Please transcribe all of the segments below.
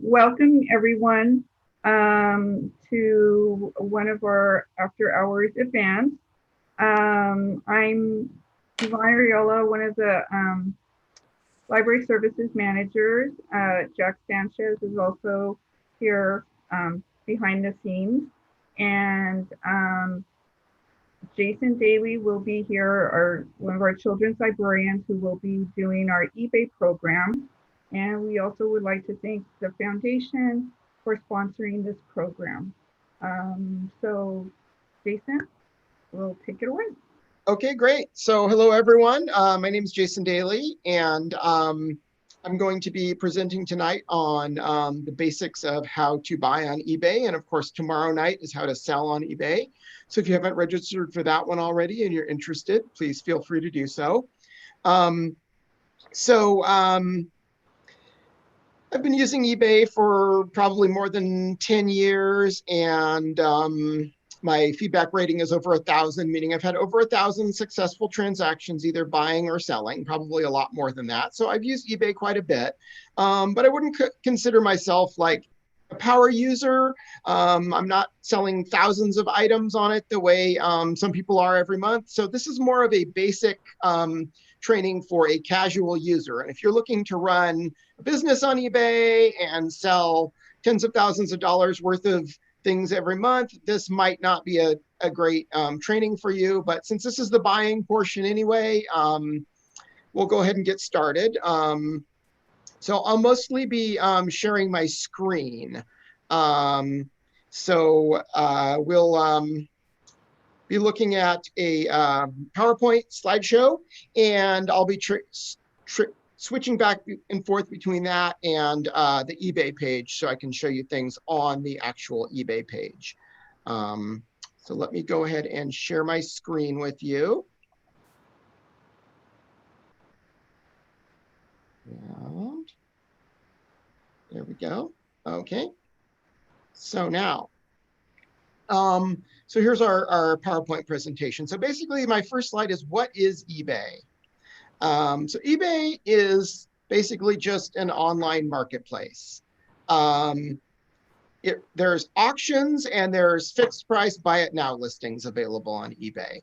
welcome everyone to one of our after hours events. I'm Yvonne Ariola, one of the library services managers. Jack Sanchez is also here behind the scenes. And Jason Daly will be here, one of our children's librarians who will be doing our eBay program. And we also would like to thank the foundation for sponsoring this program. So Jason, we'll take it away. Okay, great. So hello, everyone. My name is Jason Daly, and I'm going to be presenting tonight on the basics of how to buy on eBay. And of course, tomorrow night is how to sell on eBay. So if you haven't registered for that one already and you're interested, please feel free to do so. I've been using eBay for probably more than 10 years, and my feedback rating is over 1,000, meaning I've had over 1,000 successful transactions, either buying or selling, probably a lot more than that. So I've used eBay quite a bit, but I wouldn't consider myself like a power user. I'm not selling thousands of items on it the way some people are every month. So this is more of a basic training for a casual user. And if you're looking to run a business on eBay and sell tens of thousands of dollars worth of things every month, this might not be a great training for you. But since this is the buying portion anyway, we'll go ahead and get started. So I'll mostly be sharing my screen. We'll be looking at a PowerPoint slideshow, and I'll be switching back and forth between that and the eBay page so I can show you things on the actual eBay page. So let me go ahead and share my screen with you. And there we go. Okay. So now, so here's our PowerPoint presentation. So basically my first slide is, what is eBay? So eBay is basically just an online marketplace. There's auctions and there's fixed price buy it now listings available on eBay.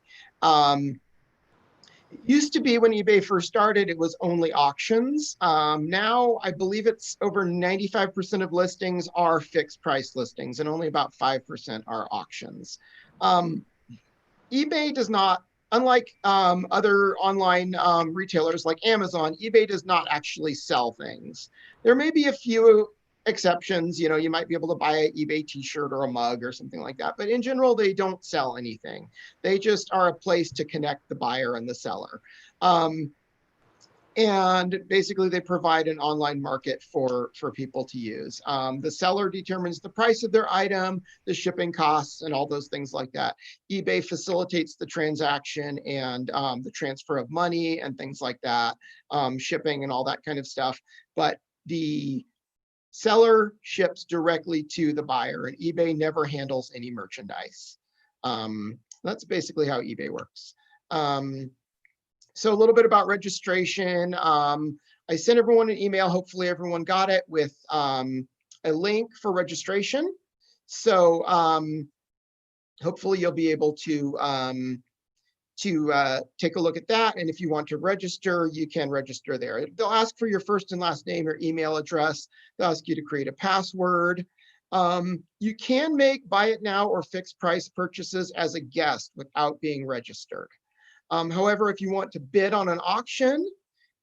It used to be when eBay first started, it was only auctions. Now I believe it's over 95% of listings are fixed price listings and only about 5% are auctions. eBay does not, unlike other online retailers like Amazon, eBay does not actually sell things. There may be a few exceptions. You know, you might be able to buy an eBay t-shirt or a mug or something like that. But in general, they don't sell anything. They just are a place to connect the buyer and the seller. And basically, they provide an online market for people to use. The seller determines the price of their item, the shipping costs, and all those things like that. eBay facilitates the transaction and the transfer of money and things like that, shipping and all that kind of stuff. But the seller ships directly to the buyer, and eBay never handles any merchandise. That's basically how eBay works. So a little bit about registration. I sent everyone an email. Hopefully everyone got it with a link for registration. So hopefully you'll be able to take a look at that. And if you want to register, you can register there. They'll ask for your first and last name, your email address. They'll ask you to create a password. You can make buy it now or fixed price purchases as a guest without being registered. However, if you want to bid on an auction,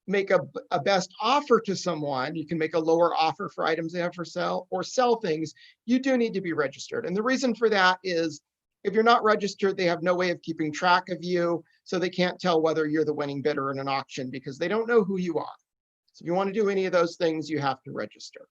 make a best offer to someone, you can make a lower offer for items they have for sale or sell things, you do need to be registered. And the reason for that is if you're not registered, they have no way of keeping track of you. So they can't tell whether you're the winning bidder in an auction because they don't know who you are. So if you want to do any of those things, you have to register.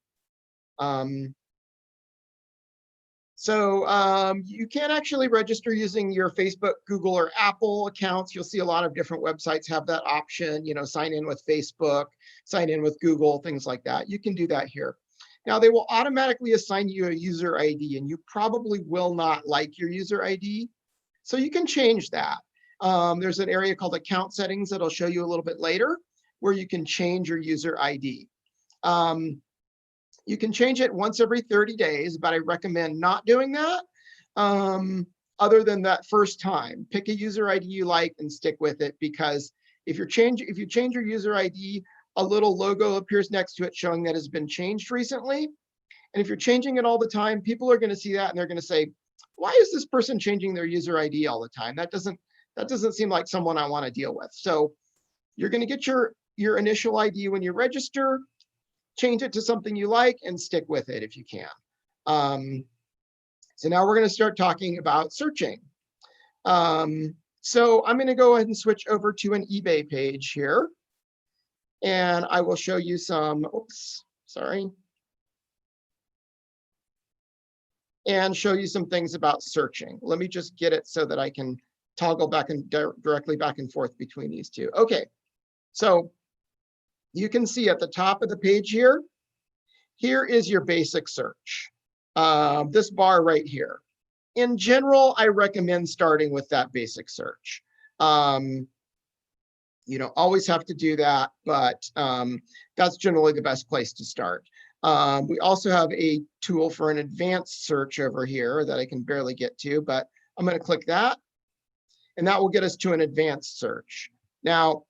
You can actually register using your Facebook, Google, or Apple accounts. You'll see a lot of different websites have that option, you know, sign in with Facebook, sign in with Google, things like that. You can do that here. Now, they will automatically assign you a user ID, and you probably will not like your user ID. So you can change that. There's an area called account settings that I'll show you a little bit later, where you can change your user ID. You can change it once every 30 days, but I recommend not doing that. Other than that first time, pick a user ID you like and stick with it, because if you change your user ID, a little logo appears next to it showing that it's been changed recently. And if you're changing it all the time, people are going to see that and they're going to say, why is this person changing their user ID all the time? That doesn't seem like someone I want to deal with. So you're going to get your initial ID when you register, change it to something you like, and stick with it if you can. So now we're going to start talking about searching. So I'm going to go ahead and switch over to an eBay page here. And I will show you some, and show you some things about searching. Let me just get it so that I can toggle back and directly back and forth between these two. Okay, so you can see at the top of the page here, here is your basic search. This bar right here. In general, I recommend starting with that basic search. You don't always have to do that, but that's generally the best place to start. We also have a tool for an advanced search over here that I can barely get to, but I'm going to click that, and that will get us to an advanced search. Now,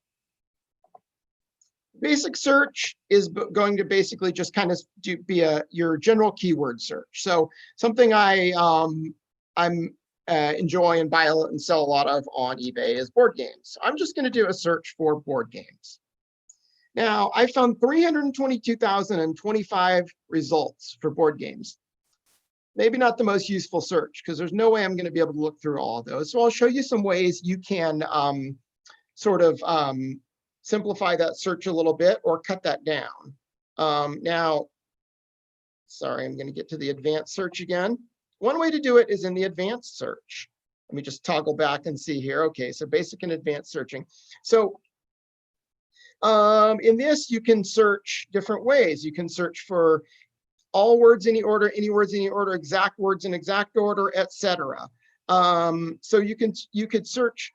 basic search is going to basically just kind of be your general keyword search. So something I'm enjoy and buy and sell a lot of on eBay is board games. I'm just going to do a search for board games. Now, I found 322,025 results for board games. Maybe not the most useful search, because there's no way I'm going to be able to look through all of those. So I'll show you some ways you can simplify that search a little bit or cut that down. Now, sorry, I'm going to get to the advanced search again. One way to do it is in the advanced search. Let me just toggle back and see here. Okay, so basic and advanced searching. So in this, you can search different ways. You can search for all words, any order, exact words in exact order, etc. So you could search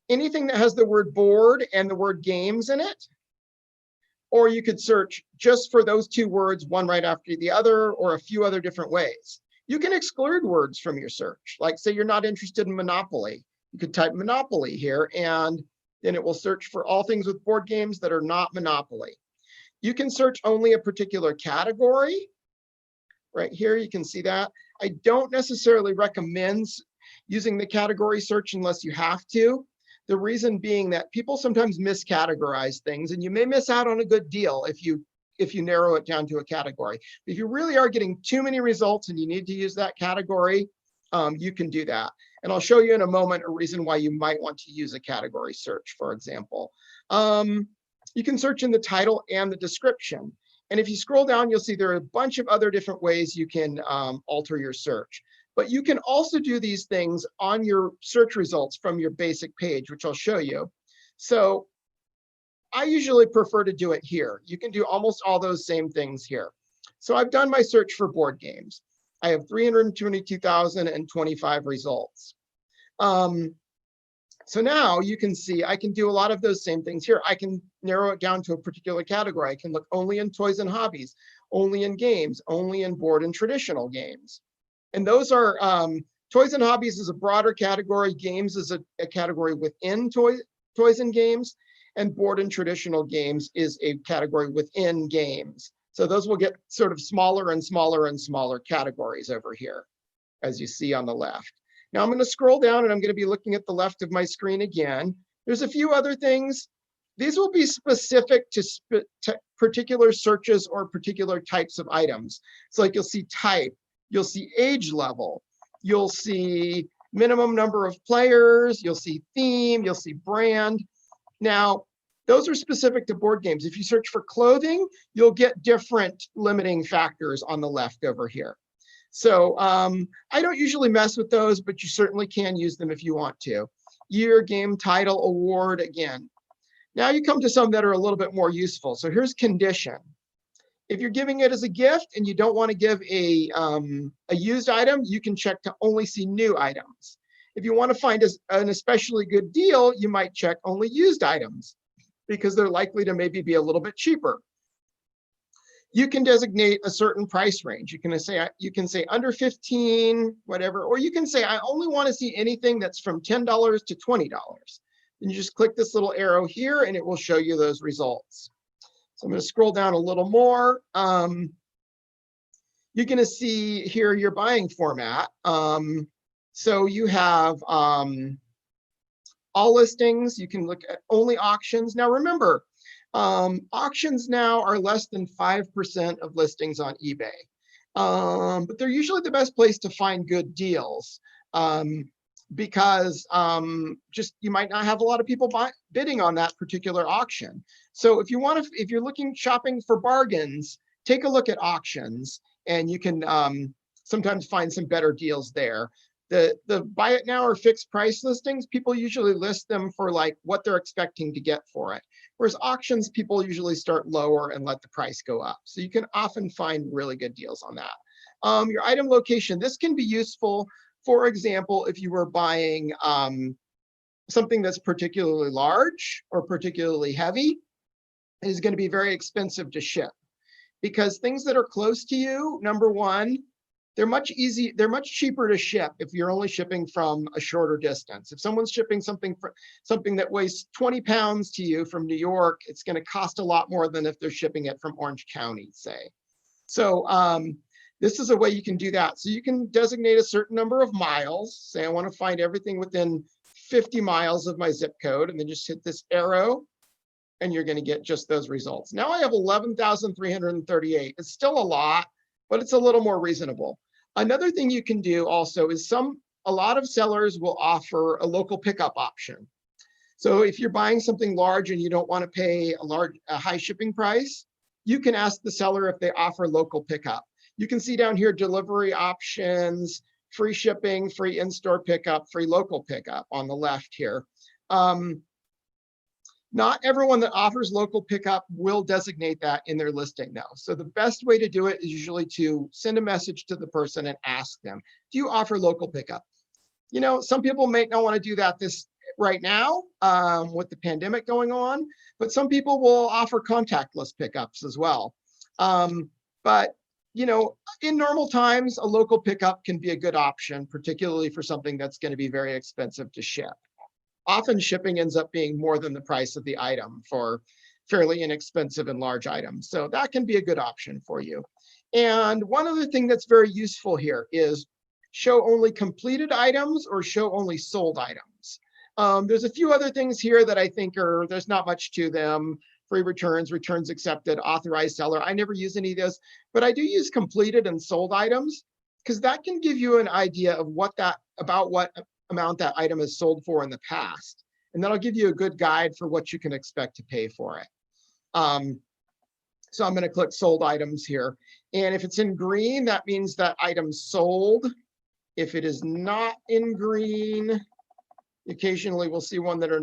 anything that has the word board and the word games in it, or you could search just for those two words, one right after the other, or a few other different ways. You can exclude words from your search. Like, say you're not interested in Monopoly. You could type Monopoly here, and then it will search for all things with board games that are not Monopoly. You can search only a particular category. Right here, you can see that. I don't necessarily recommend using the category search unless you have to. The reason being that people sometimes miscategorize things, and you may miss out on a good deal if you narrow it down to a category. If you really are getting too many results and you need to use that category, you can do that. And I'll show you in a moment a reason why you might want to use a category search, for example. You can search in the title and the description. And if you scroll down, you'll see there are a bunch of other different ways you can alter your search. But you can also do these things on your search results from your basic page, which I'll show you. So I usually prefer to do it here. You can do almost all those same things here. So I've done my search for board games. I have 322,025 results. So now you can see I can do a lot of those same things here. I can narrow it down to a particular category. I can look only in toys and hobbies, only in games, only in board and traditional games. And those are, toys and hobbies is a broader category. Games is a category within toys and games. And board and traditional games is a category within games. So those will get sort of smaller and smaller and smaller categories over here, as you see on the left. Now I'm going to scroll down and I'm going to be looking at the left of my screen again. There's a few other things. These will be specific to particular searches or particular types of items. So like you'll see type, you'll see age level, you'll see minimum number of players, you'll see theme, you'll see brand. Now, those are specific to board games. If you search for clothing, you'll get different limiting factors on the left over here. So I don't usually mess with those, but you certainly can use them if you want to. Year, game, title, award, again. Now you come to some that are a little bit more useful. So here's condition. If you're giving it as a gift and you don't want to give a used item, you can check to only see new items. If you want to find an especially good deal, you might check only used items because they're likely to maybe be a little bit cheaper. You can designate a certain price range. You can say under 15, whatever, or you can say, I only want to see anything that's from $10 to $20. And you just click this little arrow here and it will show you those results. So I'm going to scroll down a little more. You're going to see here your buying format. So you have all listings. You can look at only auctions. Now remember, auctions now are less than 5% of listings on eBay, but they're usually the best place to find good deals because just you might not have a lot of people bidding on that particular auction. So if you're shopping for bargains, take a look at auctions, and you can sometimes find some better deals there. The buy it now or fixed price listings, people usually list them for like what they're expecting to get for it. Whereas auctions, people usually start lower and let the price go up. So you can often find really good deals on that. Your item location, this can be useful. For example, if you were buying something that's particularly large or particularly heavy, it is going to be very expensive to ship, because things that are close to you, number one, they're much cheaper to ship if you're only shipping from a shorter distance. If someone's shipping something that weighs 20 pounds to you from New York, it's going to cost a lot more than if they're shipping it from Orange County, say. So this is a way you can do that. So you can designate a certain number of miles. Say I want to find everything within 50 miles of my zip code, and then just hit this arrow, and you're going to get just those results. Now I have 11,338. It's still a lot, but it's a little more reasonable. Another thing you can do also is a lot of sellers will offer a local pickup option. So if you're buying something large and you don't want to pay a high shipping price, you can ask the seller if they offer local pickup. You can see down here delivery options, free shipping, free in-store pickup, free local pickup on the left here. Not everyone that offers local pickup will designate that in their listing though. So the best way to do it is usually to send a message to the person and ask them, do you offer local pickup? You know, some people may not want to do that right now with the pandemic going on, but some people will offer contactless pickups as well. But you know, in normal times, a local pickup can be a good option, particularly for something that's going to be very expensive to ship. Often shipping ends up being more than the price of the item for fairly inexpensive and large items. So that can be a good option for you. And one other thing that's very useful here is show only completed items or show only sold items. There's a few other things here that I think there's not much to them. Free returns, returns accepted, authorized seller. I never use any of those, but I do use completed and sold items because that can give you an idea of what amount that item is sold for in the past. And that'll give you a good guide for what you can expect to pay for it. So I'm going to click sold items here. And if it's in green, that means that item's sold. If it is not in green, occasionally we'll see some that are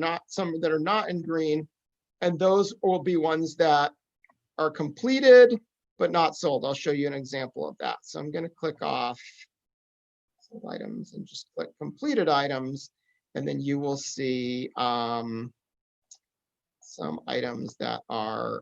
not in green. And those will be ones that are completed, but not sold. I'll show you an example of that. So I'm going to click off items and just click completed items, and then you will see some items that are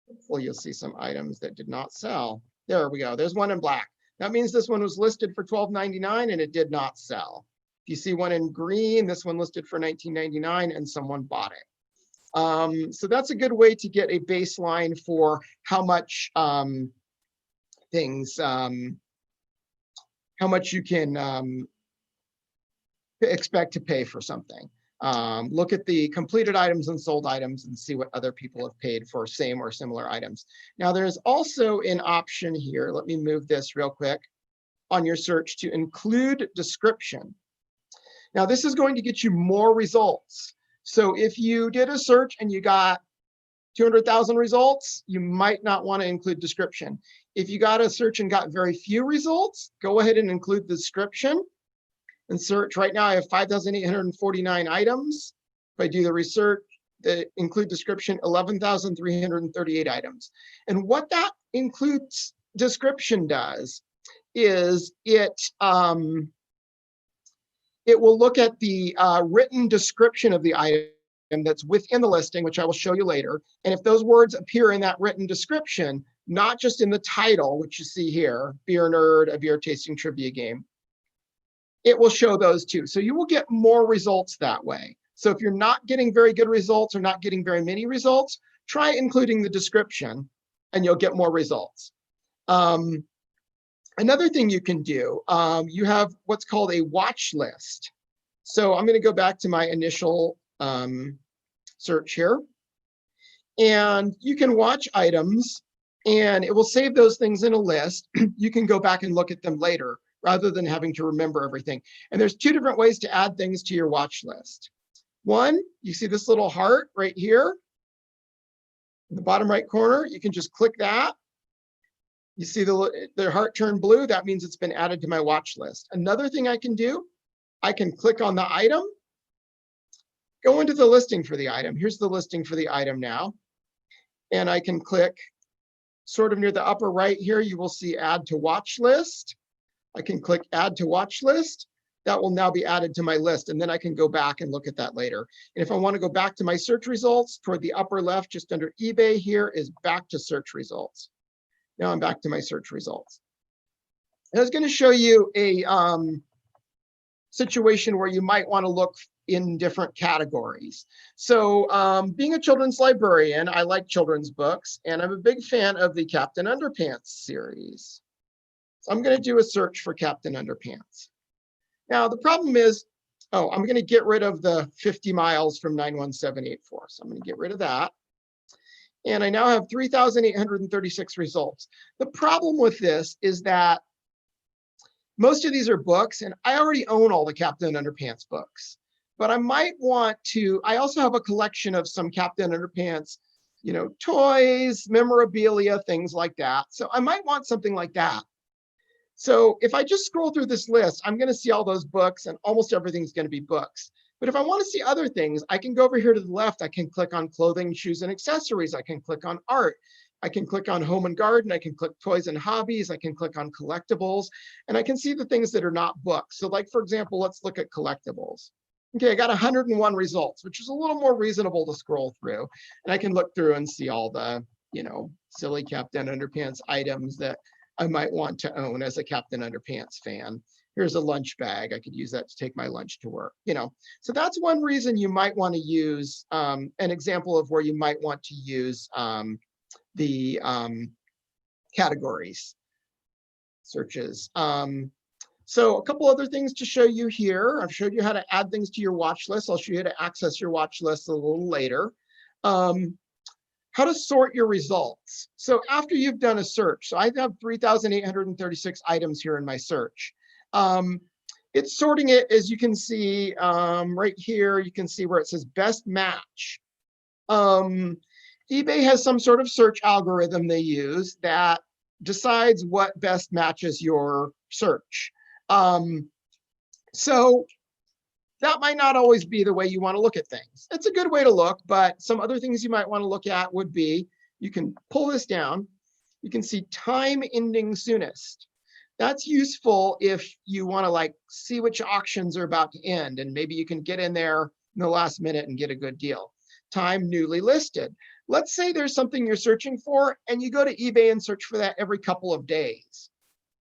hopefully you'll see some items that did not sell. There we go. There's one in black. That means this one was listed for $12.99 and it did not sell. If you see one in green, this one listed for $19.99 and someone bought it. So that's a good way to get a baseline for how much how much you can expect to pay for something. Look at the completed items and sold items and see what other people have paid for same or similar items. Now there's also an option here. Let me move this real quick on your search to include description. Now this is going to get you more results. So if you did a search and you got 200,000 results, you might not want to include description. If you got a search and got very few results, go ahead and include the description and search. Right now I have 5,849 items. If I do the research, the include description, 11,338 items. And what that includes description does is it will look at the written description of the item item that's within the listing, which I will show you later. And if those words appear in that written description, not just in the title, which you see here, Beer Nerd, a beer tasting trivia game, it will show those too. So you will get more results that way. So if you're not getting very good results or not getting very many results, try including the description and you'll get more results. Another thing you can do, you have what's called a watch list. So I'm going to go back to my initial search here. And you can watch items and it will save those things in a list. You can go back and look at them later rather than having to remember everything. And there's two different ways to add things to your watch list. One, you see this little heart right here in the bottom right corner. You can just click that. You see the heart turn blue. That means it's been added to my watch list. Another thing I can do, I can click on the item, go into the listing for the item. Here's the listing for the item now. And I can click sort of near the upper right here, you will see add to watch list. I can click add to watch list. That will now be added to my list. And then I can go back and look at that later. And if I want to go back to my search results, toward the upper left, just under eBay here is back to search results. Now I'm back to my search results. And I was going to show you a situation where you might want to look in different categories. So being a children's librarian, I like children's books, and I'm a big fan of the Captain Underpants series. So I'm going to do a search for Captain Underpants. Now, the problem is, I'm going to get rid of the 50 miles from 91784. So I'm going to get rid of that. And I now have 3,836 results. The problem with this is that most of these are books, and I already own all the Captain Underpants books. But I might want to, I also have a collection of some Captain Underpants, toys, memorabilia, things like that. So I might want something like that. So if I just scroll through this list, I'm going to see all those books and almost everything's going to be books. But if I want to see other things, I can go over here to the left. I can click on clothing, shoes, and accessories. I can click on art. I can click on home and garden. I can click toys and hobbies. I can click on collectibles. And I can see the things that are not books. So like, for example, let's look at collectibles. Okay, I got 101 results, which is a little more reasonable to scroll through. And I can look through and see all the, silly Captain Underpants items that I might want to own as a Captain Underpants fan. Here's a lunch bag. I could use that to take my lunch to work, So that's one reason you might want to use an example of where you might want to use the categories searches. So a couple other things to show you here. I've showed you how to add things to your watch list. I'll show you how to access your watch list a little later. How to sort your results. So after you've done a search, so I have 3,836 items here in my search. It's sorting it, as you can see right here, you can see where it says best match. eBay has some sort of search algorithm they use that decides what best matches your search. So that might not always be the way you want to look at things. It's a good way to look, but some other things you might want to look at would be, you can pull this down. You can see time ending soonest. That's useful if you want to see which auctions are about to end, and maybe you can get in there in the last minute and get a good deal. Time newly listed. Let's say there's something you're searching for and you go to eBay and search for that every couple of days.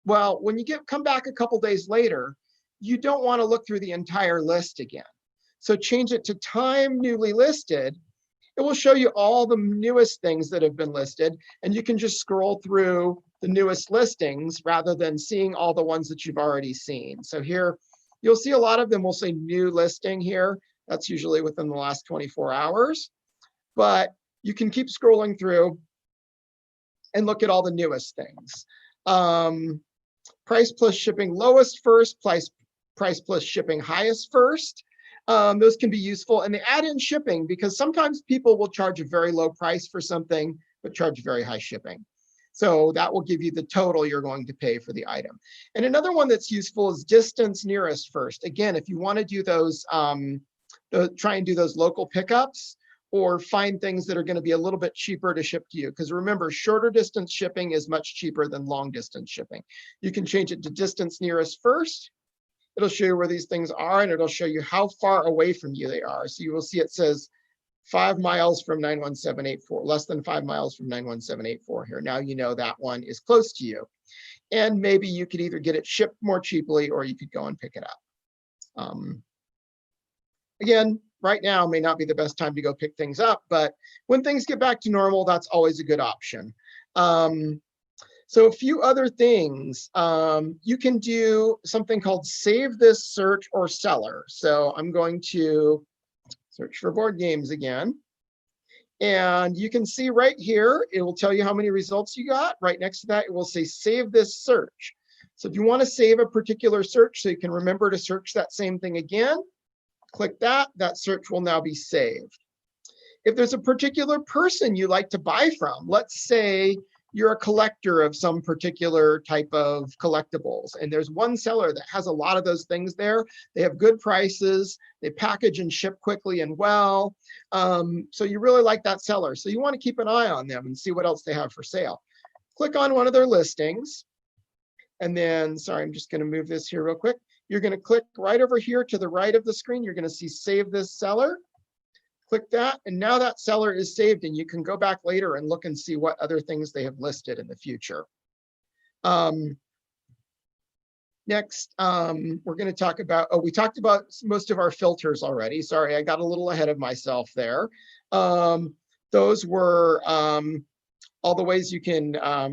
Well, when you come back a couple days later, you don't want to look through the entire list again. So change it to time newly listed. It will show you all the newest things that have been listed, and you can just scroll through the newest listings rather than seeing all the ones that you've already seen. So here, you'll see a lot of them will say new listing here. That's usually within the last 24 hours. But you can keep scrolling through and look at all the newest things. Price plus shipping lowest first, price plus shipping highest first. Those can be useful, and they add in shipping because sometimes people will charge a very low price for something, but charge very high shipping. So that will give you the total you're going to pay for the item. And another one that's useful is distance nearest first. Again, if you want to do those, try and do those local pickups, or find things that are going to be a little bit cheaper to ship to you. Because remember, shorter distance shipping is much cheaper than long distance shipping. You can change it to distance nearest first. It'll show you where these things are, and it'll show you how far away from you they are. So you will see it says 5 miles from 91784, less than 5 miles from 91784 here. Now you know that one is close to you. And maybe you could either get it shipped more cheaply or you could go and pick it up. Again, right now may not be the best time to go pick things up, but when things get back to normal, that's always a good option. So a few other things, you can do something called save this search or seller. So I'm going to search for board games again. And you can see right here, it will tell you how many results you got. Right next to that, it will say save this search. So if you want to save a particular search so you can remember to search that same thing again, click that, that search will now be saved. If there's a particular person you like to buy from, let's say you're a collector of some particular type of collectibles, and there's one seller that has a lot of those things there. They have good prices, they package and ship quickly and well. So you really like that seller. So you want to keep an eye on them and see what else they have for sale. Click on one of their listings. And then, sorry, I'm just going to move this here real quick. You're going to click right over here to the right of the screen. You're going to see Save This Seller. Click that, and now that seller is saved, and you can go back later and look and see what other things they have listed in the future. Next, we're going to talk about, we talked about most of our filters already. Sorry, I got a little ahead of myself there. Those were all the ways you can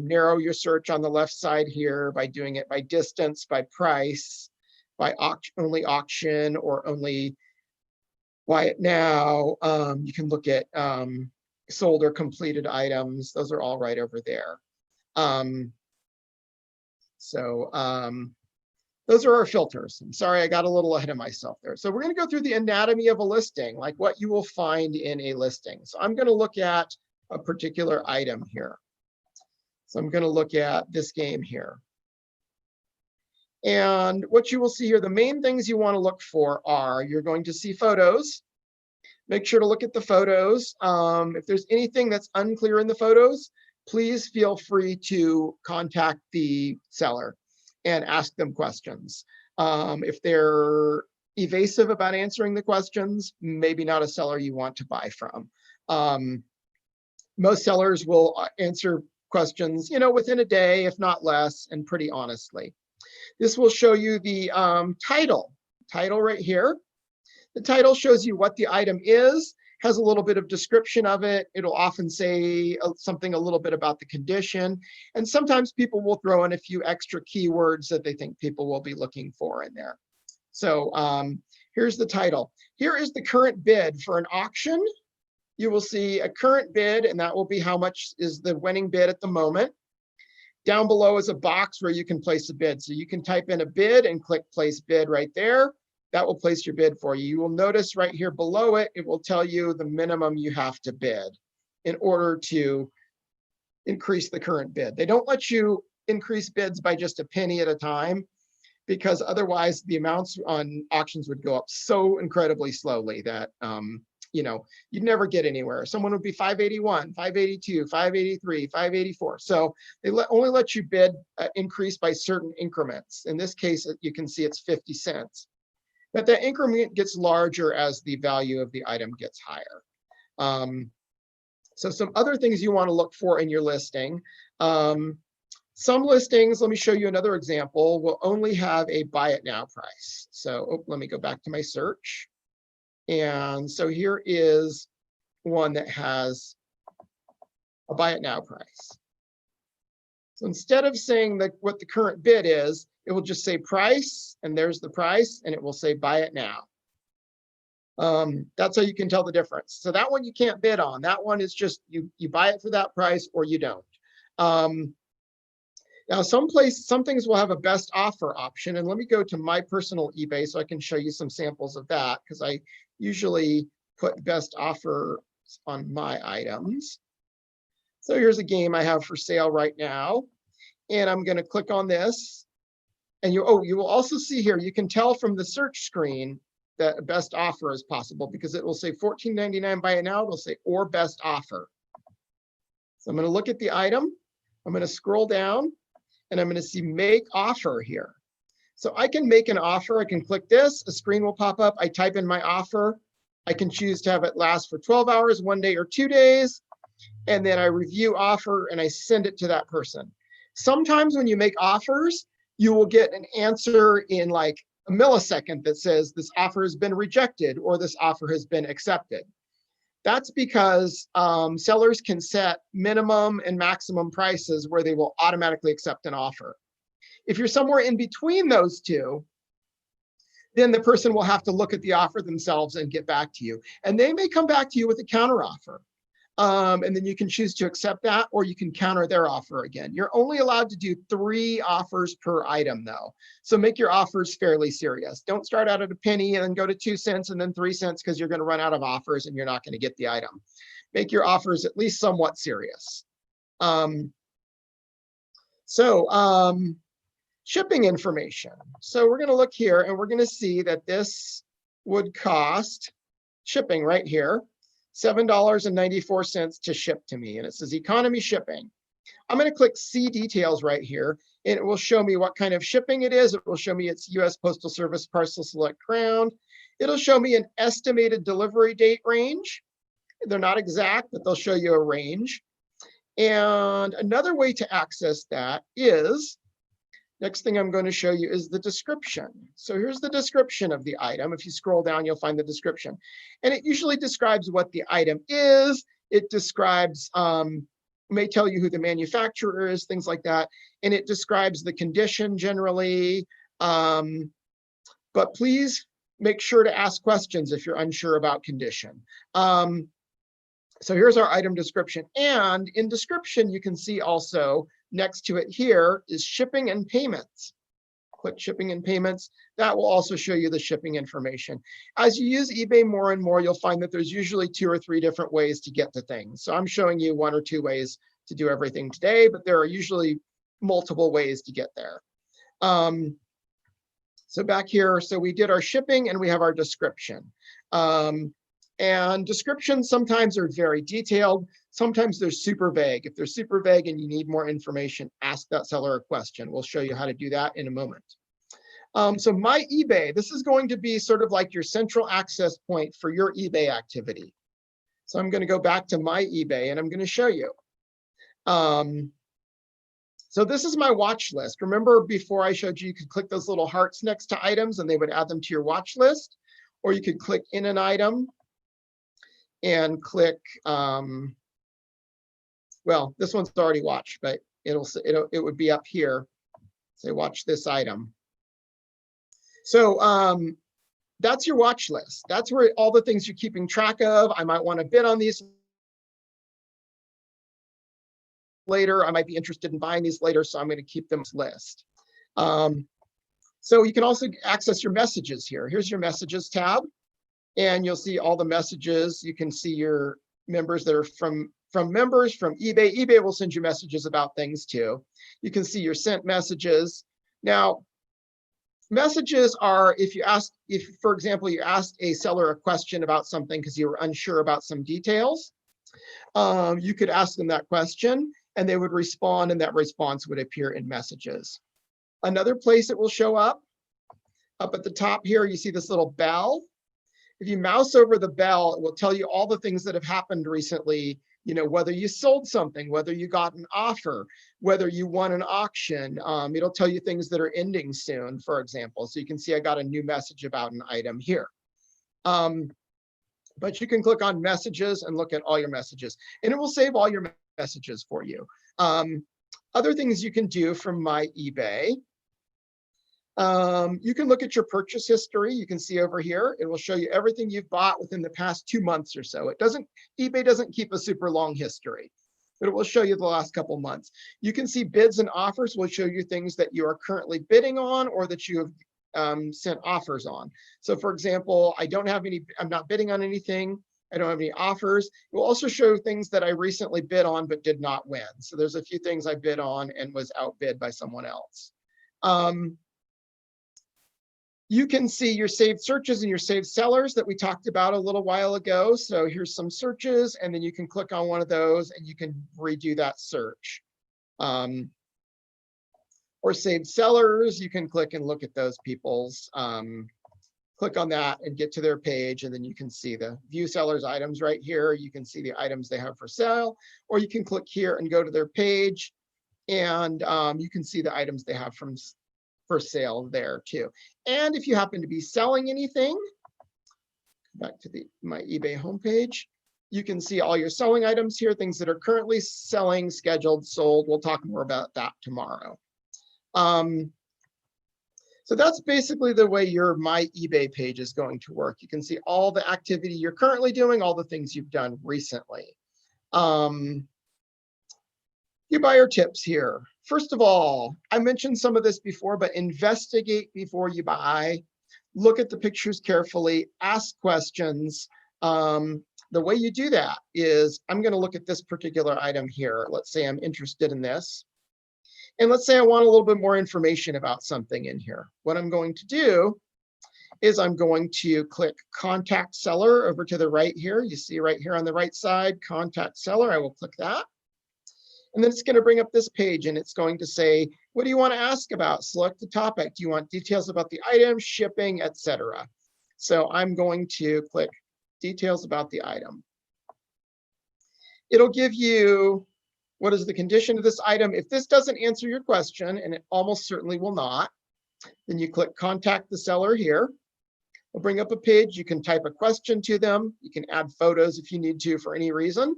narrow your search on the left side here by doing it by distance, by price, by only auction, or only buy it now. You can look at sold or completed items. Those are all right over there. Those are our filters. I'm sorry, I got a little ahead of myself there. So we're going to go through the anatomy of a listing, like what you will find in a listing. So I'm going to look at a particular item here. So I'm going to look at this game here. And what you will see here, the main things you want to look for are, you're going to see photos. Make sure to look at the photos. If there's anything that's unclear in the photos, please feel free to contact the seller and ask them questions. If they're evasive about answering the questions, maybe not a seller you want to buy from. Most sellers will answer questions, within a day, if not less, and pretty honestly. This will show you the title right here. The title shows you what the item is, has a little bit of description of it. It'll often say something a little bit about the condition. And sometimes people will throw in a few extra keywords that they think people will be looking for in there. So here's the title. Here is the current bid for an auction. You will see a current bid, and that will be how much is the winning bid at the moment. Down below is a box where you can place a bid. So you can type in a bid and click place bid right there. That will place your bid for you. You will notice right here below it, it will tell you the minimum you have to bid in order to increase the current bid. They don't let you increase bids by just a penny at a time, because otherwise the amounts on auctions would go up so incredibly slowly that you'd never get anywhere. Someone would be 581, 582, 583, 584. So they only let you bid increase by certain increments. In this case, you can see it's 50 cents. But that increment gets larger as the value of the item gets higher. So some other things you want to look for in your listing. Some listings, let me show you another example, will only have a buy it now price. So let me go back to my search. And so here is one that has a buy it now price. So instead of saying what the current bid is, it will just say price, and there's the price, and it will say buy it now. That's how you can tell the difference. So that one you can't bid on. That one is just you buy it for that price or you don't. Now some things will have a best offer option, and let me go to my personal eBay so I can show you some samples of that, because I usually put best offer on my items. So here's a game I have for sale right now, and I'm going to click on this. And you will also see here, you can tell from the search screen that best offer is possible, because it will say $14.99 buy it now. It'll say or best offer. So I'm going to look at the item. I'm going to scroll down, and I'm going to see make offer here. So I can make an offer. I can click this. A screen will pop up. I type in my offer. I can choose to have it last for 12 hours, 1 day, or 2 days. And then I review offer and I send it to that person. Sometimes when you make offers, you will get an answer in like a millisecond that says this offer has been rejected or this offer has been accepted. That's because sellers can set minimum and maximum prices where they will automatically accept an offer. If you're somewhere in between those two, then the person will have to look at the offer themselves and get back to you. And they may come back to you with a counteroffer. And then you can choose to accept that, or you can counter their offer again. You're only allowed to do 3 offers per item though. So make your offers fairly serious. Don't start out at a penny and then go to 2 cents and then 3 cents because you're going to run out of offers and you're not going to get the item. Make your offers at least somewhat serious. Shipping information. So we're going to look here and we're going to see that this would cost shipping right here, $7.94 to ship to me. And it says economy shipping. I'm going to click see details right here and it will show me what kind of shipping it is. It will show me it's US Postal Service Parcel Select Ground. It'll show me an estimated delivery date range. They're not exact, but they'll show you a range. And another way to access that is, next thing I'm going to show you is the description. So here's the description of the item. If you scroll down, you'll find the description. And it usually describes what the item is. It describes, may tell you who the manufacturer is, things like that. And it describes the condition generally. But please make sure to ask questions if you're unsure about condition. So here's our item description. And in description, you can see also next to it here is shipping and payments. Click shipping and payments. That will also show you the shipping information. As you use eBay more and more, you'll find that there's usually 2 or 3 different ways to get to things. So I'm showing you 1 or 2 ways to do everything today, but there are usually multiple ways to get there. So back here, so we did our shipping and we have our description. And descriptions sometimes are very detailed. Sometimes they're super vague. If they're super vague and you need more information, ask that seller a question. We'll show you how to do that in a moment. So my eBay, this is going to be sort of like your central access point for your eBay activity. So I'm going to go back to my eBay and I'm going to show you. So this is my watch list. Remember before I showed you, you could click those little hearts next to items and they would add them to your watch list, or you could click in an item and click, well, this one's already watched, but it would be up here. Say, watch this item. So that's your watch list. That's where all the things you're keeping track of. I might want to bid on these later. I might be interested in buying these later, so I'm going to keep them list. So you can also access your messages here. Here's your messages tab. And you'll see all the messages. You can see your members that are from members from eBay. eBay will send you messages about things too. You can see your sent messages. Now, messages are if, for example, you asked a seller a question about something because you were unsure about some details, you could ask them that question and they would respond and that response would appear in messages. Another place it will show up at the top here, you see this little bell. If you mouse over the bell, it will tell you all the things that have happened recently, you know, whether you sold something, whether you got an offer, whether you won an auction. It'll tell you things that are ending soon, for example. So you can see I got a new message about an item here. But you can click on messages and look at all your messages, and it will save all your messages for you. Other things you can do from my eBay. You can look at your purchase history. You can see over here, it will show you everything you've bought within the past 2 months or so. eBay doesn't keep a super long history, but it will show you the last couple months. You can see bids and offers will show you things that you are currently bidding on or that you have sent offers on. So for example, I'm not bidding on anything. I don't have any offers. It will also show things that I recently bid on but did not win. So there's a few things I bid on and was outbid by someone else. You can see your saved searches and your saved sellers that we talked about a little while ago. So here's some searches, and then you can click on one of those and you can redo that search. Or saved sellers, you can click and look at those people's, click on that and get to their page, and then you can see the view sellers items right here. You can see the items they have for sale, or you can click here and go to their page, and you can see the items they have for sale there too. And if you happen to be selling anything, back to my eBay homepage, you can see all your selling items here, things that are currently selling, scheduled, sold. We'll talk more about that tomorrow. So that's basically the way your My eBay page is going to work. You can see all the activity you're currently doing, all the things you've done recently. Few buyer tips here. First of all, I mentioned some of this before, but investigate before you buy. Look at the pictures carefully, ask questions. The way you do that is, I'm going to look at this particular item here. Let's say I'm interested in this. And let's say I want a little bit more information about something in here. What I'm going to do is I'm going to click Contact Seller over to the right here. You see right here on the right side, Contact Seller. I will click that. And then it's going to bring up this page, and it's going to say, what do you want to ask about? Select the topic. Do you want details about the item, shipping, etc.? So I'm going to click Details about the item. It'll give you what is the condition of this item. If this doesn't answer your question, and it almost certainly will not, then you click Contact the Seller here. It'll bring up a page. You can type a question to them. You can add photos if you need to for any reason.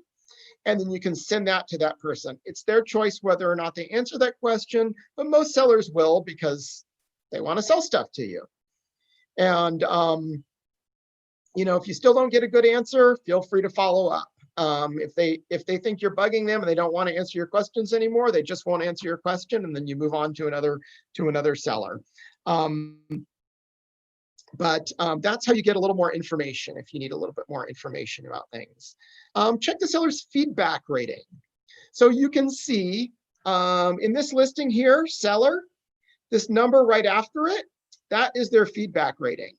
And then you can send that to that person. It's their choice whether or not they answer that question, but most sellers will because they want to sell stuff to you. And if you still don't get a good answer, feel free to follow up. If they think you're bugging them and they don't want to answer your questions anymore, they just won't answer your question, and then you move on to another seller. But that's how you get a little more information if you need a little bit more information about things. Check the seller's feedback rating. So you can see in this listing here, seller, this number right after it, that is their feedback rating.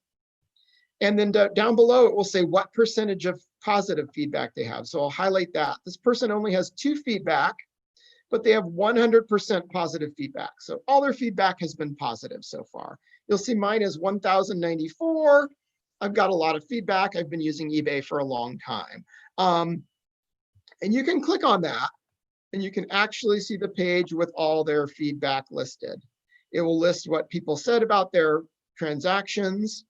And then down below, it will say what percentage of positive feedback they have. So I'll highlight that. This person only has 2 feedback, but they have 100% positive feedback. So all their feedback has been positive so far. You'll see mine is 1,094. I've got a lot of feedback. I've been using eBay for a long time. And you can click on that, and you can actually see the page with all their feedback listed. It will list what people said about their transactions,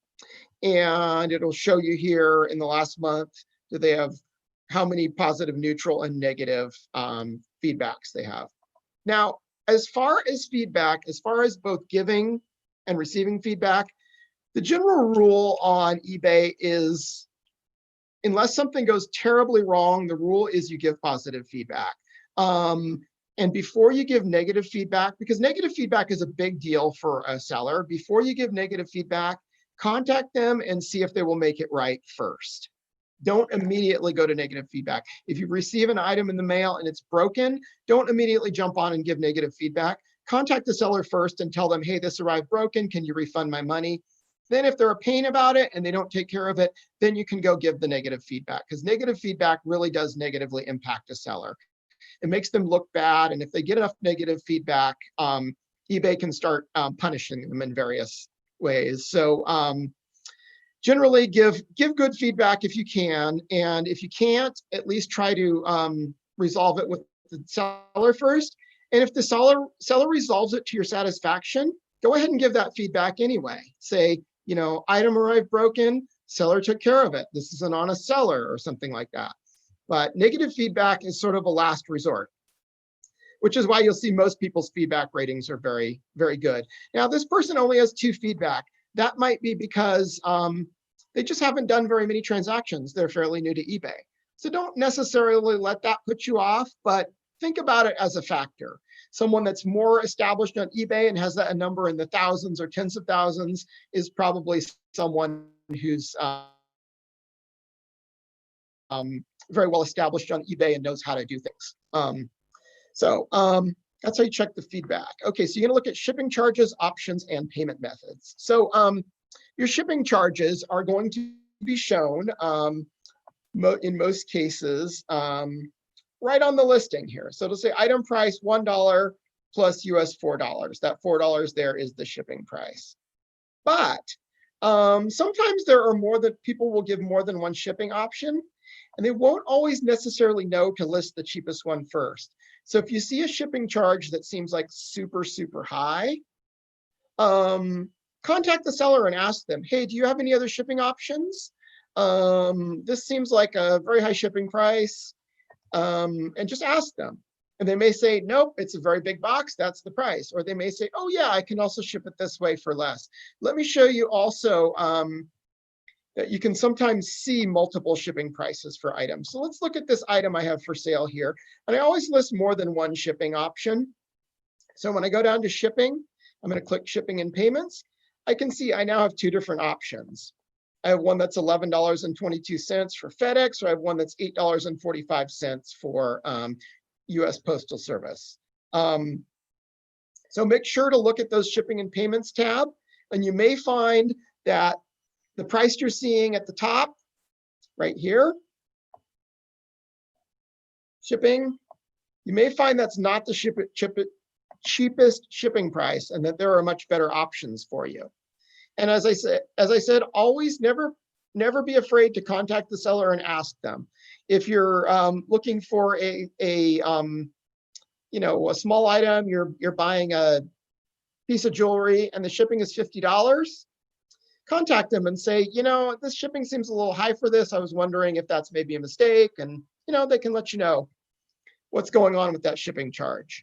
and it'll show you here in the last month, do they have how many positive, neutral, and negative feedbacks they have. Now, as far as feedback, as far as both giving and receiving feedback, the general rule on eBay is, unless something goes terribly wrong, the rule is you give positive feedback. And before you give negative feedback, because negative feedback is a big deal for a seller, before you give negative feedback, contact them and see if they will make it right first. Don't immediately go to negative feedback. If you receive an item in the mail and it's broken, don't immediately jump on and give negative feedback. Contact the seller first and tell them, hey, this arrived broken. Can you refund my money? Then if they're a pain about it and they don't take care of it, then you can go give the negative feedback, because negative feedback really does negatively impact a seller. It makes them look bad. And if they get enough negative feedback, eBay can start punishing them in various ways. So generally give good feedback if you can. And if you can't, at least try to resolve it with the seller first. And if the seller resolves it to your satisfaction, go ahead and give that feedback anyway. Say, item arrived broken, seller took care of it. This is an honest seller, or something like that. But negative feedback is sort of a last resort, which is why you'll see most people's feedback ratings are very, very good. Now, this person only has 2 feedback. That might be because they just haven't done very many transactions. They're fairly new to eBay. So don't necessarily let that put you off, but think about it as a factor. Someone that's more established on eBay and has a number in the thousands or tens of thousands is probably someone who's very well established on eBay and knows how to do things. That's how you check the feedback. Okay, so you're gonna look at shipping charges, options, and payment methods. So your shipping charges are going to be shown in most cases right on the listing here. So it'll say item price $1 plus US $4. That $4 there is the shipping price. But Sometimes there are more that people will give more than one shipping option, and they won't always necessarily know to list the cheapest one first. So if you see a shipping charge that seems like super, super high, contact the seller and ask them, hey, do you have any other shipping options? This seems like a very high shipping price, and just ask them. And they may say, nope, it's a very big box, that's the price. Or they may say, oh yeah, I can also ship it this way for less. Let me show you also that you can sometimes see multiple shipping prices for items. So let's look at this item I have for sale here. And I always list more than one shipping option. So when I go down to shipping, I'm going to click shipping and payments. I can see I now have two different options. I have one that's $11.22 for FedEx, or I have one that's $8.45 for US Postal Service. So make sure to look at those shipping and payments tab, and you may find that the price you're seeing at the top, right here, shipping, you may find that's not the cheapest shipping price, and that there are much better options for you. And as I said, always never be afraid to contact the seller and ask them. If you're looking for a small item, you're buying a piece of jewelry and the shipping is $50, contact them and say, this shipping seems a little high for this. I was wondering if that's maybe a mistake, and they can let you know what's going on with that shipping charge.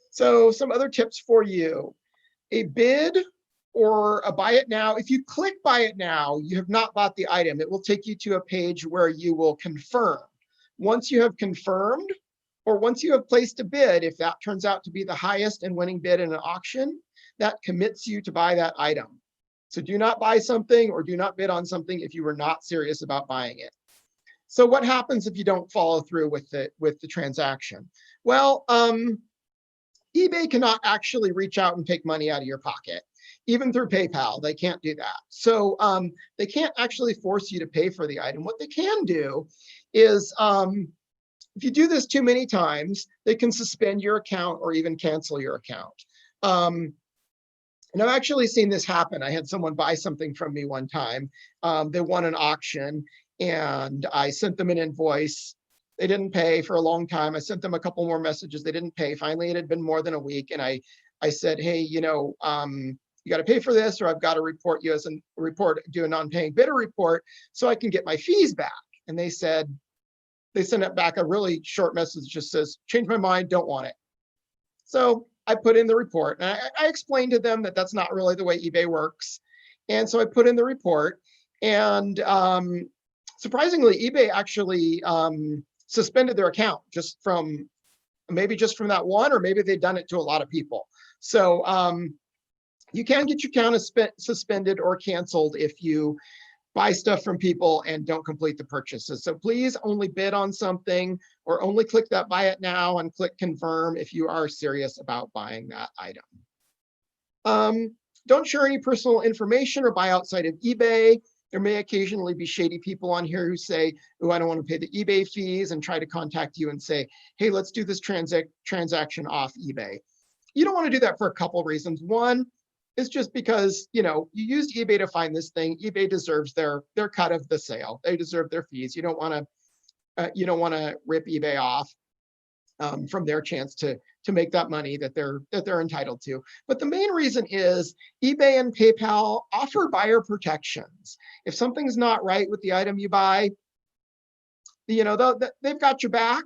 So some other tips for you. A bid or a buy it now. If you click buy it now, you have not bought the item. It will take you to a page where you will confirm. Once you have confirmed, or once you have placed a bid, if that turns out to be the highest and winning bid in an auction, that commits you to buy that item. So do not buy something or do not bid on something if you are not serious about buying it. So what happens if you don't follow through with the transaction? Well, eBay cannot actually reach out and take money out of your pocket. Even through PayPal, they can't do that. So they can't actually force you to pay for the item. What they can do is, if you do this too many times, they can suspend your account or even cancel your account. And I've actually seen this happen. I had someone buy something from me one time. They won an auction, and I sent them an invoice. They didn't pay for a long time. I sent them a couple more messages. They didn't pay. Finally, it had been more than a week. And I said, hey, you got to pay for this, or I've got to report you as do a non-paying bidder report so I can get my fees back. And they sent it back a really short message that just says, change my mind, don't want it. So I put in the report, and I explained to them that that's not really the way eBay works. And so I put in the report, and surprisingly, eBay actually suspended their account just from that one, or maybe they've done it to a lot of people. So you can get your account suspended or canceled if you buy stuff from people and don't complete the purchases. So please only bid on something, or only click that buy it now and click confirm if you are serious about buying that item. Don't share any personal information or buy outside of eBay. There may occasionally be shady people on here who say, oh, I don't want to pay the eBay fees, and try to contact you and say, hey, let's do this transaction off eBay. You don't want to do that for a couple of reasons. One is just because, you used eBay to find this thing. eBay deserves their cut of the sale. They deserve their fees. You don't want to rip eBay off from their chance to make that money that they're entitled to. But the main reason is eBay and PayPal offer buyer protections. If something's not right with the item you buy, they've got your back.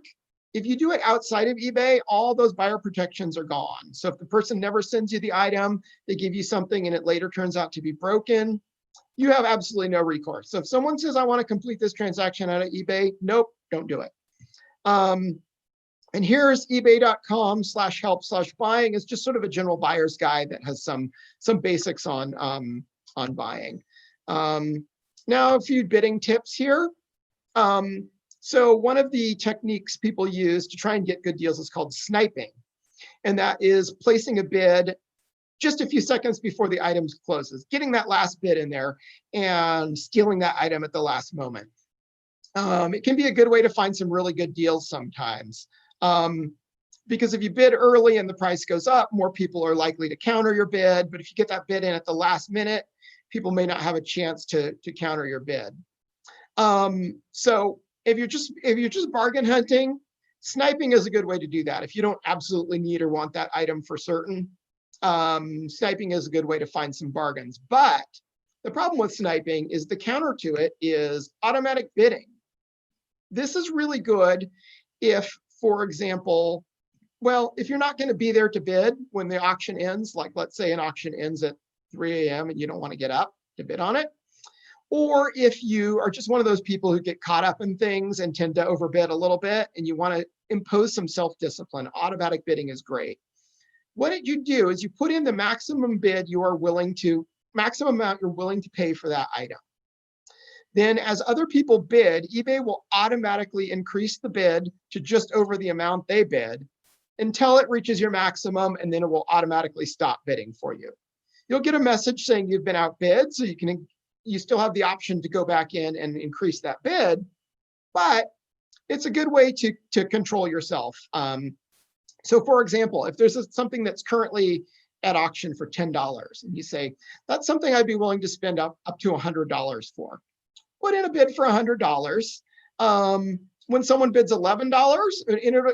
If you do it outside of eBay, all those buyer protections are gone. So if the person never sends you the item, they give you something and it later turns out to be broken, you have absolutely no recourse. So if someone says, I want to complete this transaction out of eBay, nope, don't do it. And here's ebay.com/help/buying. It's just sort of a general buyer's guide that has some basics on buying. Now a few bidding tips here. So one of the techniques people use to try and get good deals is called sniping. And that is placing a bid just a few seconds before the item closes, getting that last bid in there and stealing that item at the last moment. It can be a good way to find some really good deals sometimes. Because if you bid early and the price goes up, more people are likely to counter your bid. But if you get that bid in at the last minute, people may not have a chance to counter your bid. So if you're just bargain hunting, sniping is a good way to do that. If you don't absolutely need or want that item for certain, sniping is a good way to find some bargains. But the problem with sniping is the counter to it is automatic bidding. This is really good if, for example, well, if you're not going to be there to bid when the auction ends, like let's say an auction ends at 3 a.m. and you don't want to get up to bid on it, or if you are just one of those people who get caught up in things and tend to overbid a little bit and you want to impose some self-discipline, automatic bidding is great. What you do is you put in the maximum bid you are willing to, maximum amount you're willing to pay for that item. Then as other people bid, eBay will automatically increase the bid to just over the amount they bid until it reaches your maximum, and then it will automatically stop bidding for you. You'll get a message saying you've been outbid, so you still have the option to go back in and increase that bid, but it's a good way to control yourself. So for example, if there's something that's currently at auction for $10 and you say, that's something I'd be willing to spend up to $100 for. Put in a bid for $100. When someone bids $11,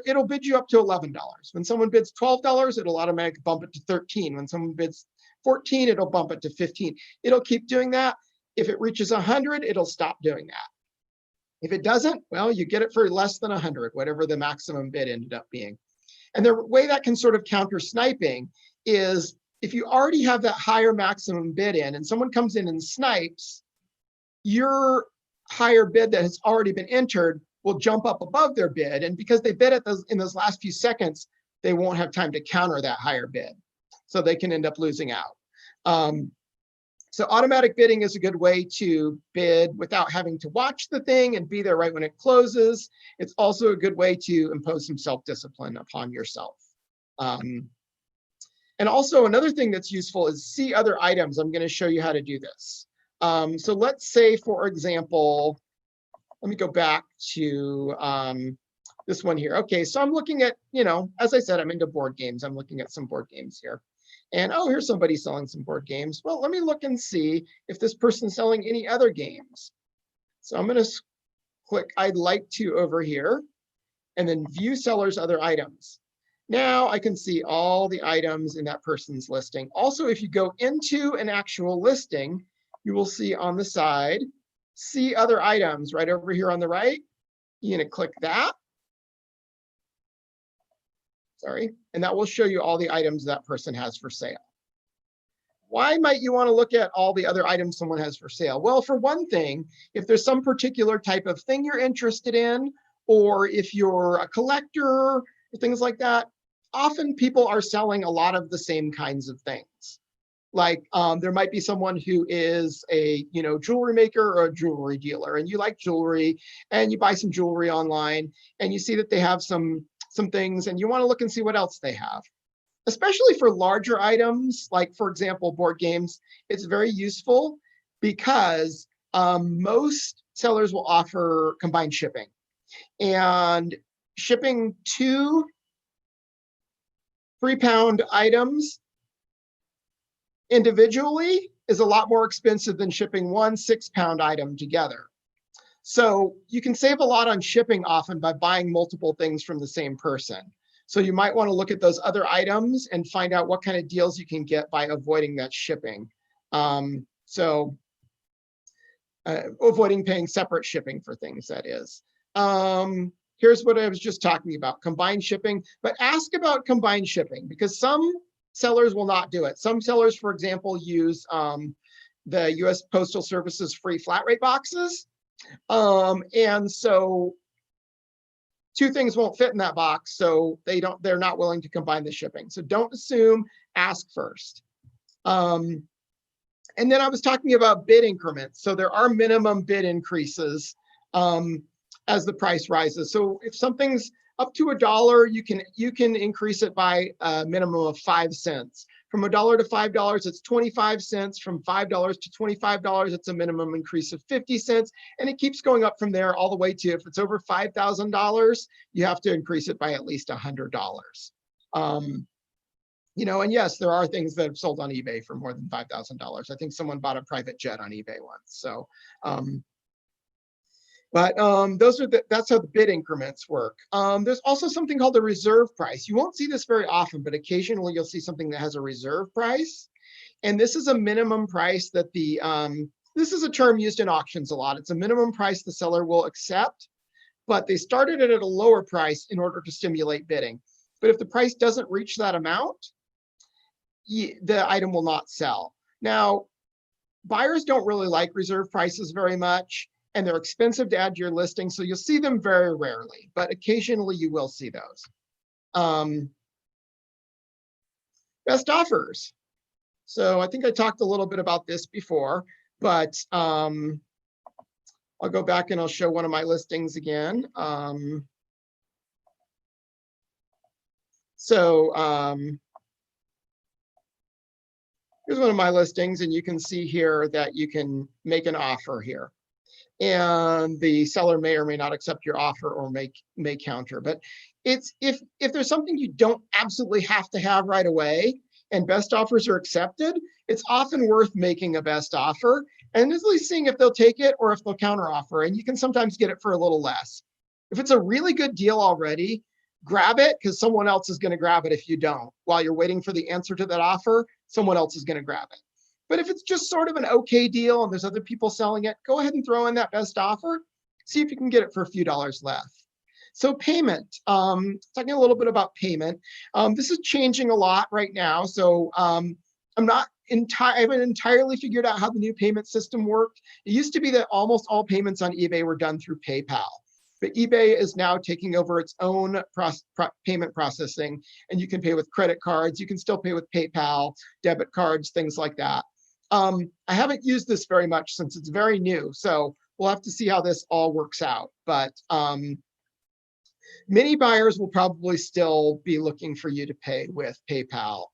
it'll bid you up to $11. When someone bids $12, it'll automatically bump it to $13. When someone bids $14, it'll bump it to $15. It'll keep doing that. If it reaches 100, it'll stop doing that. If it doesn't, well, you get it for less than 100, whatever the maximum bid ended up being. And the way that can sort of counter sniping is if you already have that higher maximum bid in and someone comes in and snipes, your higher bid that has already been entered will jump up above their bid. And because they bid in those last few seconds, they won't have time to counter that higher bid. So they can end up losing out. So automatic bidding is a good way to bid without having to watch the thing and be there right when it closes. It's also a good way to impose some self-discipline upon yourself. And also another thing that's useful is see other items. I'm going to show you how to do this. So let's say, for example, let me go back to this one here. Okay, so I'm looking at, as I said, I'm into board games. I'm looking at some board games here. And oh, here's somebody selling some board games. Well, let me look and see if this person's selling any other games. So I'm going to click I'd like to over here and then view seller's other items. Now I can see all the items in that person's listing. Also, if you go into an actual listing, you will see on the side, see other items right over here on the right. You're going to click that. Sorry, and that will show you all the items that person has for sale. Why might you want to look at all the other items someone has for sale? Well, for one thing, if there's some particular type of thing you're interested in, or if you're a collector or things like that, often people are selling a lot of the same kinds of things. Like there might be someone who is a jewelry maker or a jewelry dealer, and you like jewelry, and you buy some jewelry online, and you see that they have some things, and you want to look and see what else they have. Especially for larger items, like for example, board games, it's very useful because most sellers will offer combined shipping. And shipping 2 3-pound items individually is a lot more expensive than shipping 1 6-pound item together. So you can save a lot on shipping often by buying multiple things from the same person. So you might want to look at those other items and find out what kind of deals you can get by avoiding that shipping. Avoiding paying separate shipping for things, that is. Here's what I was just talking about, combined shipping. But ask about combined shipping because some sellers will not do it. Some sellers, for example, use the US Postal Service's free flat rate boxes. And so 2 things won't fit in that box, so they're not willing to combine the shipping. So don't assume, ask first. And then I was talking about bid increments. So there are minimum bid increases as the price rises. So if something's up to $1, you can increase it by a minimum of 5 cents. From $1 to $5, it's 25 cents. From $5 to $25, it's a minimum increase of 50 cents. And it keeps going up from there all the way to, if it's over $5,000, you have to increase it by at least $100. And yes, there are things that have sold on eBay for more than $5,000. I think someone bought a private jet on eBay once. So, that's how the bid increments work. There's also something called the reserve price. You won't see this very often, but occasionally you'll see something that has a reserve price. And this is a minimum price that this is a term used in auctions a lot. It's a minimum price the seller will accept, but they started it at a lower price in order to stimulate bidding. But if the price doesn't reach that amount, the item will not sell. Now, buyers don't really like reserve prices very much, and they're expensive to add to your listing, so you'll see them very rarely, but occasionally you will see those. Best offers. So I think I talked a little bit about this before, but I'll go back and I'll show one of my listings again. Here's one of my listings, and you can see here that you can make an offer here. And the seller may or may not accept your offer or may counter. But it's if there's something you don't absolutely have to have right away and best offers are accepted, it's often worth making a best offer and at least seeing if they'll take it or if they'll counter offer. And you can sometimes get it for a little less. If it's a really good deal already, grab it, because someone else is going to grab it if you don't. While you're waiting for the answer to that offer, someone else is going to grab it. But if it's just sort of an okay deal and there's other people selling it, go ahead and throw in that best offer. See if you can get it for a few dollars less. So payment, talking a little bit about payment. This is changing a lot right now. So I haven't entirely figured out how the new payment system worked. It used to be that almost all payments on eBay were done through PayPal. But eBay is now taking over its own payment processing, and you can pay with credit cards. You can still pay with PayPal, debit cards, things like that. I haven't used this very much since it's very new, so we'll have to see how this all works out. But many buyers will probably still be looking for you to pay with PayPal.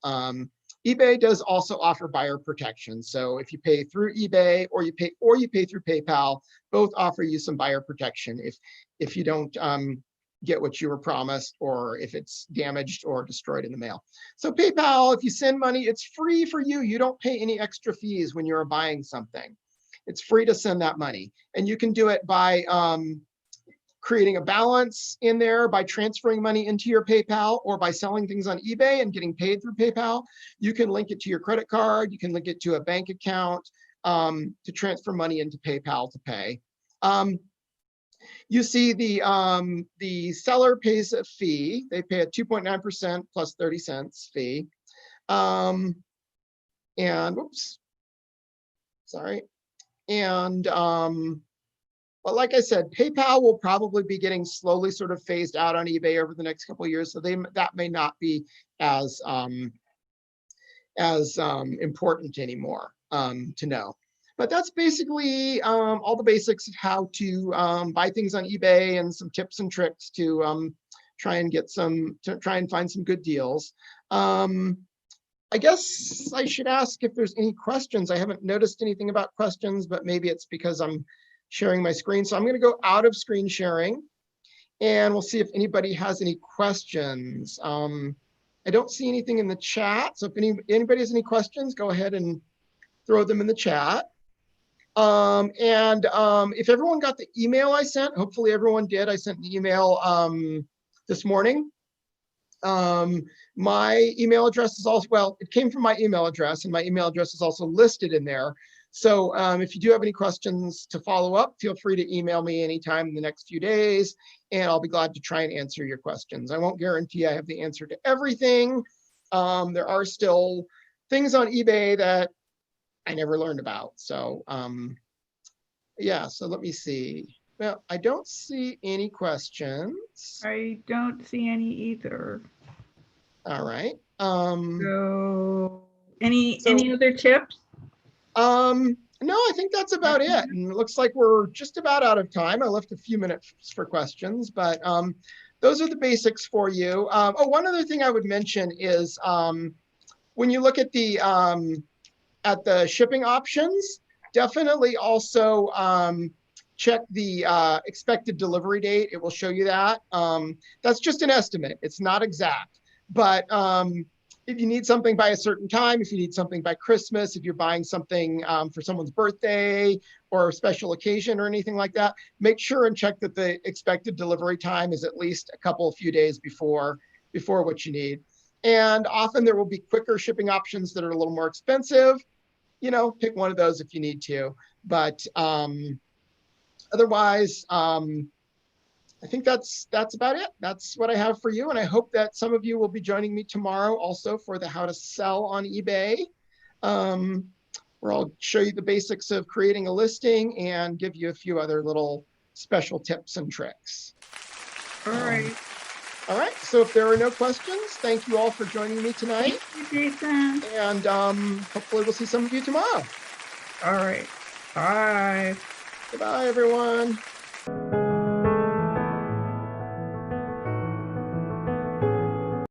eBay does also offer buyer protection. So if you pay through eBay or you pay through PayPal, both offer you some buyer protection if you don't get what you were promised, or if it's damaged or destroyed in the mail. So PayPal, if you send money, it's free for you. You don't pay any extra fees when you're buying something. It's free to send that money. And you can do it by creating a balance in there, by transferring money into your PayPal, or by selling things on eBay and getting paid through PayPal. You can link it to your credit card. You can link it to a bank account to transfer money into PayPal to pay. You see the seller pays a fee. They pay a 2.9% plus 30 cents fee. And whoops, sorry. And but like I said, PayPal will probably be getting slowly sort of phased out on eBay over the next couple of years. So that may not be as important anymore to know. But that's basically all the basics of how to buy things on eBay, and some tips and tricks to try and find some good deals. I guess I should ask if there's any questions. I haven't noticed anything about questions, but maybe it's because I'm sharing my screen. So I'm going to go out of screen sharing, and we'll see if anybody has any questions. I don't see anything in the chat. So if anybody has any questions, go ahead and throw them in the chat. If everyone got the email I sent, hopefully everyone did. I sent the email this morning. My email address is also, well, it came from my email address, and my email address is also listed in there. So if you do have any questions to follow up, feel free to email me anytime in the next few days, and I'll be glad to try and answer your questions. I won't guarantee I have the answer to everything. There are still things on eBay that I never learned about. So yeah, so let me see. Well, I don't see any questions. I don't see any either. All right. So any other tips? No, I think that's about it. And it looks like we're just about out of time. I left a few minutes for questions, but those are the basics for you. Oh, one other thing I would mention is when you look at the shipping options, definitely also check the expected delivery date. It will show you that. That's just an estimate. It's not exact. But if you need something by a certain time, if you need something by Christmas, if you're buying something for someone's birthday or a special occasion or anything like that, make sure and check that the expected delivery time is at least a few days before what you need. And often there will be quicker shipping options that are a little more expensive. Pick one of those if you need to. But otherwise, I think that's about it. That's what I have for you. And I hope that some of you will be joining me tomorrow also for the How to Sell on eBay, where I'll show you the basics of creating a listing and give you a few other little special tips and tricks. All right. All right. So if there are no questions, thank you all for joining me tonight. Thank you, Jason. And hopefully we'll see some of you tomorrow. All right. Bye. Goodbye, everyone.